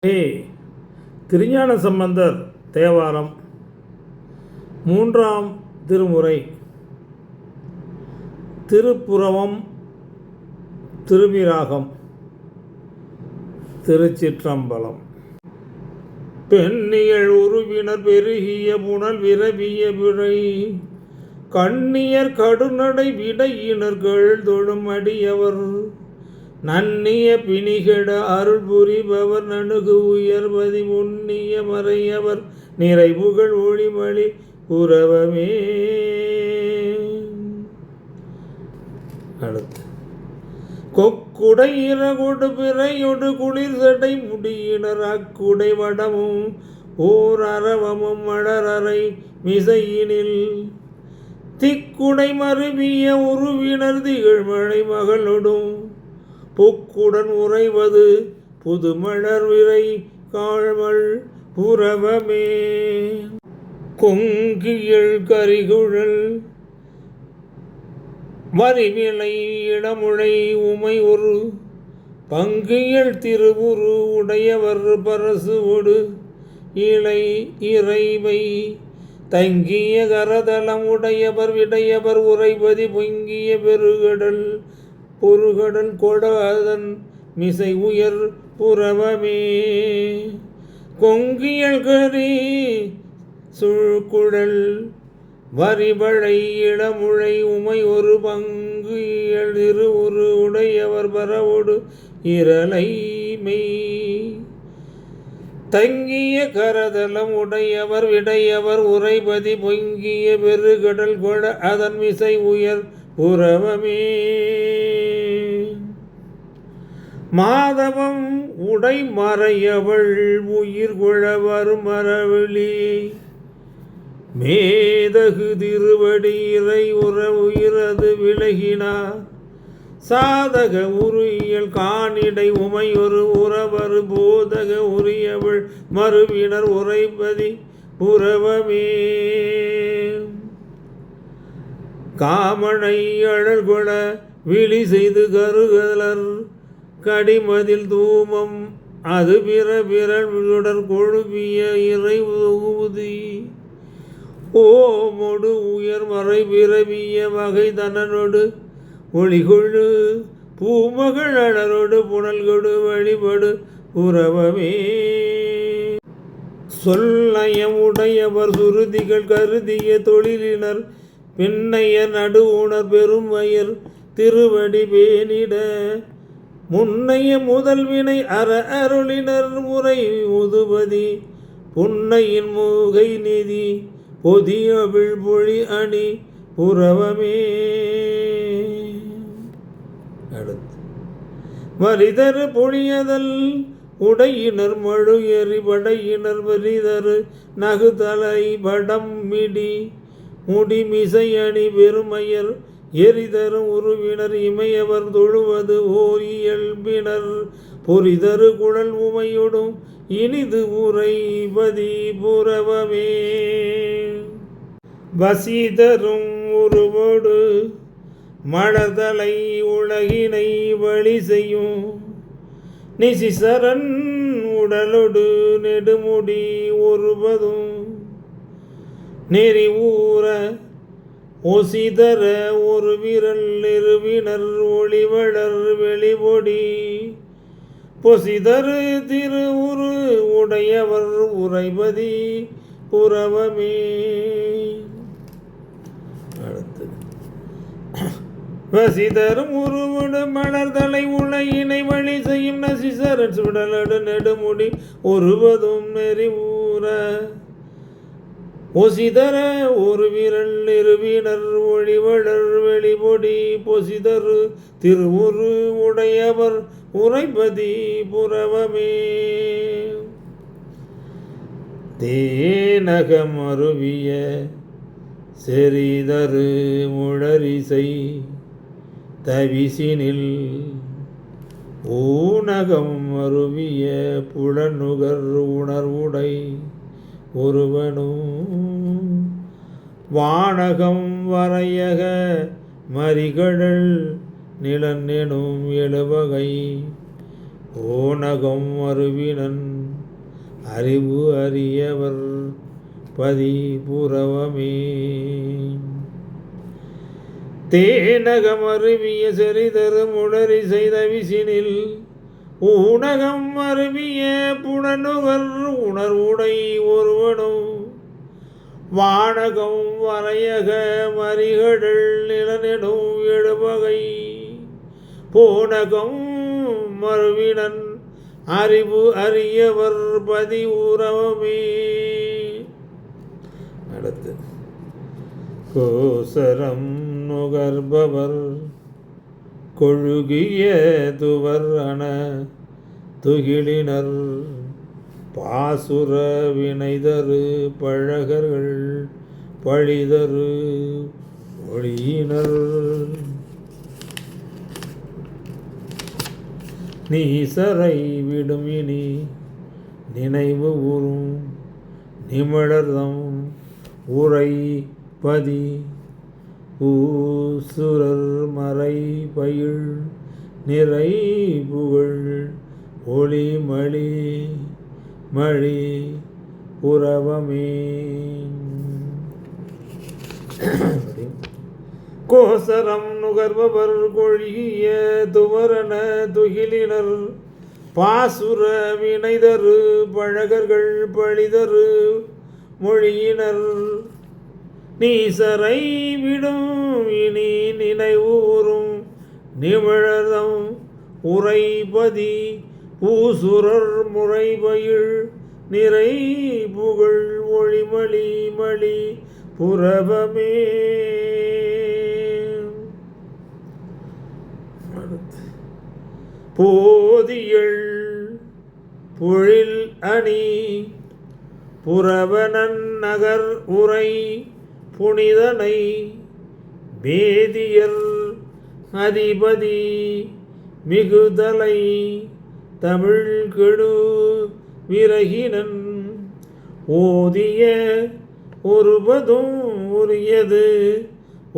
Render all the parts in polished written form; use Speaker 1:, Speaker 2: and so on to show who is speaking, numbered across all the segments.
Speaker 1: திருஞான சம்பந்தர் தேவாரம் 3ஆம் திருமுறை திருப்புறவம் திருவிராகம். திருச்சிற்றம்பலம். பெண்ணியல் உருவினர் பெருகிய புனல் விரவிய விழை கண்ணியர் கடுநடை விடையினர்கள் தொழும் அடியவர் நன்னிய பிணிகெட அருள் புரிபவர் நணுகு உயர்வதி முன்னிய மறையவர் நிறைவுகள் ஒளிமளி புறவமே. அடுத்து கொக்குடை இறகொடு பிறையொடு குளிர் சடை முடியினர் அக்குடை வடமும் ஓர் அரவமும் மலரறை மிசையினில் திக்குடை மருவிய உருவினர் திகழ்மழை மகளொடும் பொக்குடன் உறைவது புதுமலர் விரை காழ்மல் புறவமே. கொங்கியல் கரிகுழல் வரிவிலை இளமுழை உமை ஒரு பங்கியல் திருவுரு உடையவர் பரசு ஒடு இலை இறைவை தங்கிய கரதலம் உடையவர் விடையவர் உறைபதி பொங்கிய பெருகடல் பொருகடல் கொட அதன் மிசை உயர் புறவமே. கொங்கியல் கரி சுழ்குழல் வரிவளை இளமுழை உமை ஒரு பங்கு இயல் ஒரு உடையவர் பரவோடு இரலைமை தங்கிய கரதலம் உடையவர் விடையவர் உறைபதி பொங்கிய பெருகடல் கொட அதன் மிசை உயர் புறவமே. மாதவம் உடை மறையவள் உயிர் குழவர் மரவெளி மேதகு திருவடி இறை உற உயிரது விலகினார் சாதக உருயியல் காணிடை உமையொரு உறவரு போதக உரியவள் மறுவினர் உறைபதி புறவமே. காமனை அழல்கொள விழி செய்து கருகலர் கடிமதில் தூமம் அது பிற விரல் கொழுவிய இறை ஊதி ஓமொடு உயர் மறை பிறவிய வகை தனனொடு ஒளிகொழு பூமகள் அழலொடு புனல்கொடு வழிபடு புறவமே. சொல்லயம் உடையவர் சுருதிகள் கருதிய தொழிலினர் பின்னைய நடுவுணர் பெருமயர் திருவடி பேனிட முன்னைய முதல்வினை அருளினர் முறை முதுபதி புன்னையின் மூகை நிதி பொதிய விழ்பொழி அணி புறவமே. அடுத்து வலிதரு பொழியதல் உடையினர் மழு எறி படையினர் வலிதரு நகுதலை படம் மிடி முடிமிசை அணி பெருமையர் எரிதரும் உருவினர் இமையவர் தொழுவது ஓர் இயல்பினர் பொறிதரு குழல் உமையொடும் இனிது உறைபதி புறவமே. வசிதரும் உருவோடு மலர்தலை உலகினை வழி செய்யும் நிசிசரன் உடலொடு நெடுமுடி ஒருவதும் நெறி ஊற ஒசிதர ஒரு விரல் நிறுவினர் ஒளிவளர் வெளிபொடி பொசிதரு திருவுரு உடையவர் உறைபதி புறவமே. அடுத்து வசிதரும் உருவடு மலர்தலை உலகினை வழி செய்யும் நசிசரன் சுடலடு நெடுமுடி ஒருவதும் நெறி ஊற ஒசிதர ஒரு விரல் நிறுவினர் ஒளிவளர் வெளிபொடி பொசிதரு திருவுரு உடையவர் உறைபதி புறவமே. தேனகம் அருவிய செறிதரு முழரிசை தவிசினில் ஊனகம் அருவிய புலனுகர் உணர்வுடை ஒருவனும் வானகம் வரையக மறிகடல் நிலனெனும் எழுவகை ஓனகம் அருவினன் அறிவு அறியவர் பதி புறவமே. தேனகம் அருவிய செறிதரு முடரி செய்த விசினில் ஊனகம் அருவிய புனநுகர் உணர்வுடை ஒருவனும் வானகம் வரையக மறிகடல் நிலநெடும் எழுபகை போனகம் மறுவினன் அறிவு அறியவர் பதி உறவமே. அடுத்து கோசரம் நுகர்பவர் கொழுகிய துவர் அன துகிலினர் பாசுர வினைதரு பழகர்கள் பழிதரு ஒளியினர் நீசரை விடும் இனி நினைவு ஊறும் நிமிழர்தம் உரை பதி ஊசுரர் மறை பயிர் நிறை புகழ் ஒளி மழி மழி உறவமே. கோசரம் நுகர்பவர் கொழிய துவரன துகிலினர் பாசுர வினைதரு பழகர்கள் பழிதரு மொழியினர் நீசரை விடும் இனி நினைவூறும் நிமிழதம் உரைபதி பூசுரர் முறைபயிர் நிறை புகழ் ஒளிமளி மளி புறவமே. போதியள் பொழில் அணி புறவனன் நகர் உரை புனிதனை வேதியர் அதிபதி மிகுதலை தமிழ் கெடு விரகினன் ஓதிய ஒருபதும் உரியது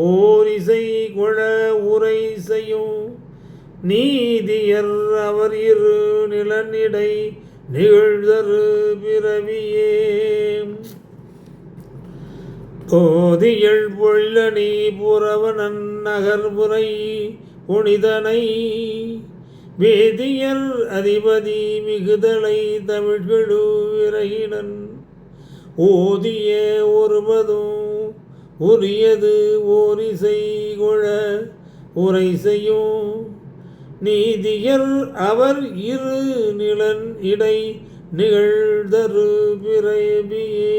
Speaker 1: ஓரிசை கொள உரை செய்யும் நீதியர் அவர் இரு நிலனிடை நிகழ்தரு பிறவியே. போதியள் பொள்ளணி புறவனன் நகர்புரை புனிதனை வேதியர் அதிபதி மிகுதலை தமிழ்கெடு விரகினன் ஓதிய ஒருபதும் உரியது ஓரிசை கொள உரை செய்யும் நீதியர் அவர் இரு நிலன் இடை நிகழ்தரு பிறவியே.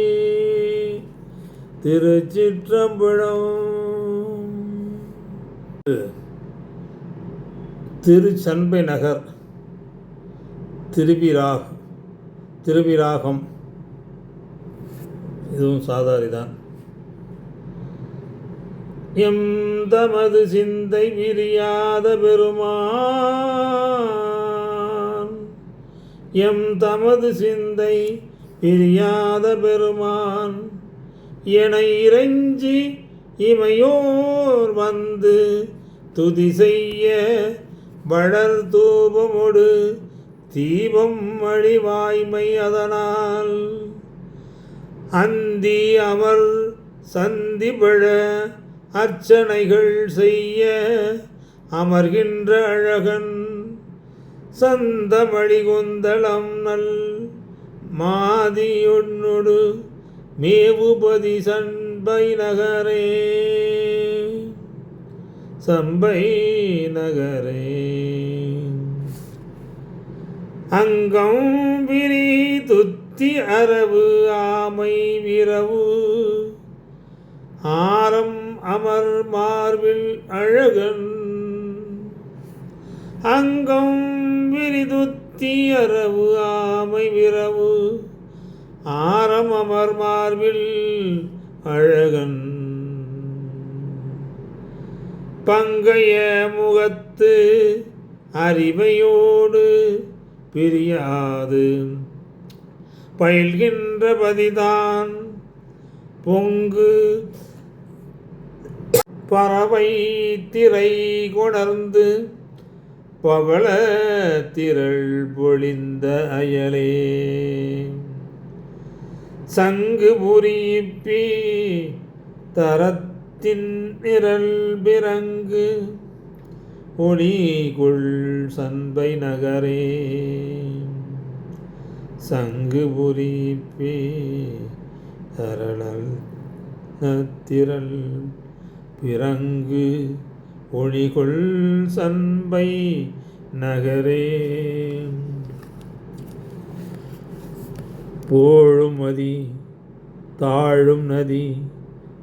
Speaker 1: திருச்சிற்றம்பலம். திருச்சண்பை நகர் திருவிராகம் இதுவும் சாதாரிதான். எம் தமது சிந்தை விரியாத பெருமான் எம் தமது சிந்தை பிரியாத பெருமான் என இறைஞ்சி இமையோர் வந்து துதி செய்ய வளர் தூபமொடு தீபம் அழிவாய்மை அதனால் அந்தி அமர் சந்திபழ அர்ச்சனைகள் செய்ய அமர்கின்ற அழகன் சந்தமழி கொந்தளம் நல் மாதியொன்னொடு மேவுபதி சண்பை நகரே சம்பை நகரே. அங்கம் விரி துத்தி அரவு ஆமை விரவு ஆரம் அமர் மார்பில் அழகன் அங்கம் விரிதுத்தி அரவு ஆமை விரவு ஆரம் அமர் மார்பில் அழகன் பங்கைய முகத்து அறிவையோடு பிரியாது பயில்கின்ற பதிதான் பொங்கு பறவை திரை கொணர்ந்து பவள திரள் பொழிந்த அயலே. சங்கு புரிப்பி தரத்தின் நிரல் பிறங்கு ஒளிகொள் சண்பை நகரே. சங்கு புரிப்பி தரளல் திரள் பிறங்கு ஒளிகொள் சண்பை நகரே. போழும் மதி தாழும் நதி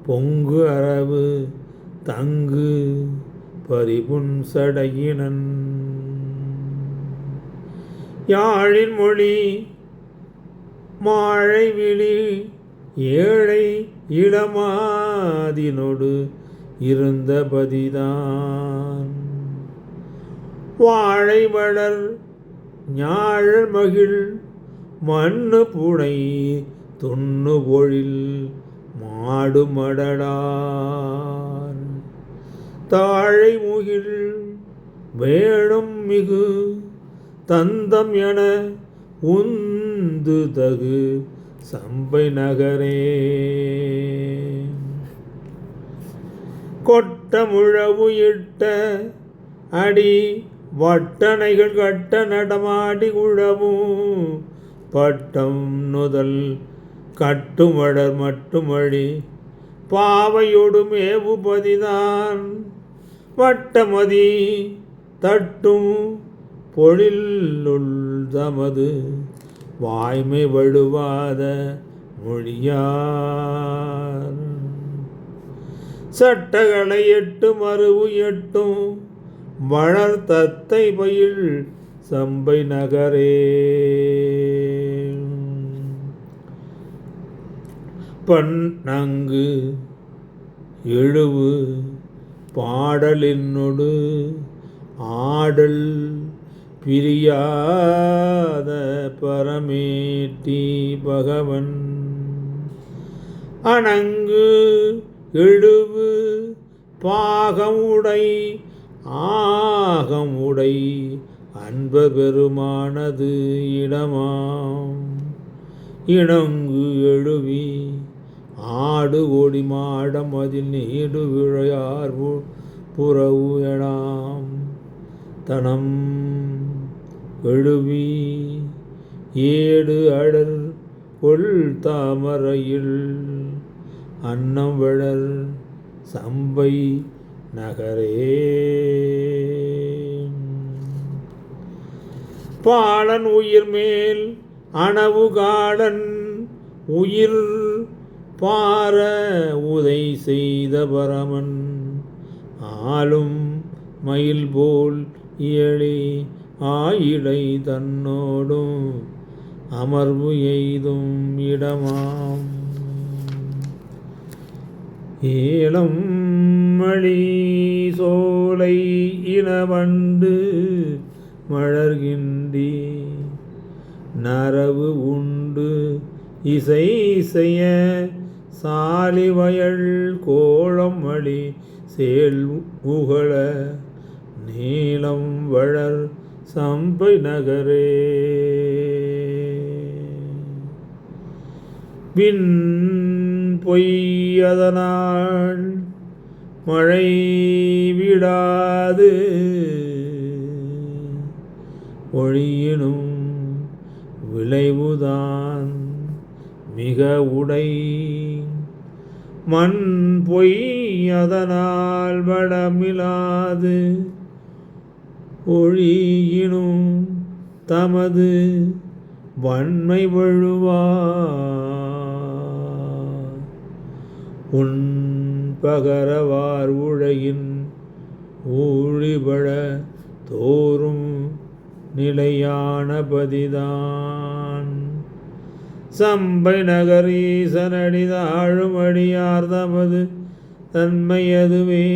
Speaker 1: பொங்கு அரவு தங்கு பரிபுன் சடையினன் யாழின் மொழி மாழை விழி ஏழை இளமாதினொடு இருந்த பதிதான் வாழை வளர் ஞாழ் மகிழ் மண்ணு புனை துண்ணு பொழில் மாடு மடலார் தாழை முகில் வேணும் மிகு தந்தம் என உந்து தகு சம்பை நகரே. கொட்ட முழவு இட்ட அடி வட்டணைகள் கட்ட நடமாடி உழவும் பட்டம் நுதல் கட்டுமடர் மட்டுமழி பாவையொடு மேவுபதிதான் வட்டமதி தட்டும் பொழிலுள் தமது வாய்மை வழுவாத மொழியார் சட்டகளை எட்டு மறுவு எட்டும் வளர் தத்தை பயில் சம்பை நகரே. பன்னங்கு எழுவு பாடலினொடு ஆடல் பிரியாத பரமேட்டி பகவன் அணங்கு எழுவு பாகமுடை ஆகமுடை அன்ப பெருமானது இடமாம் இணங்கு எழுவி ஆடு ஓடி மாடம் அதில் நீடு விழையார் புறவு எழாம் தனம் எழுவி ஏடு அடர் கொள் தாமரையில் அன்னம் வளர் சம்பை நகரே. பாலன் உயிர் மேல் அணவு காடன் உயிர் பார உதை செய்த பரமன் ஆளும் மயில் போல் இயலி ஆயிடை தன்னோடும் அமர்வு எய்தும் இடமாம் ஏலம் மழி சோலை இனவண்டு மலர்கின்றி நரவு உண்டு இசை செய்ய சாலி வயல் கோலம் மழி சேல் உகழ நீளம் வளர் சம்பை நகரே. விண் பொய்யதனால் மழை விடாது ஒழியினும் விளைவுதான் மிக உடை மண் பொய்யதனால் வளமிலாது ஒழியினும் தமது வன்மை வழுவார் உன் பகரவார் உழையின் ஊழிபழ தோறும் நிலையான பதிதான் சம்பை நகரீசனடிதாழும் அடியார் தமது தன்மையதுவே.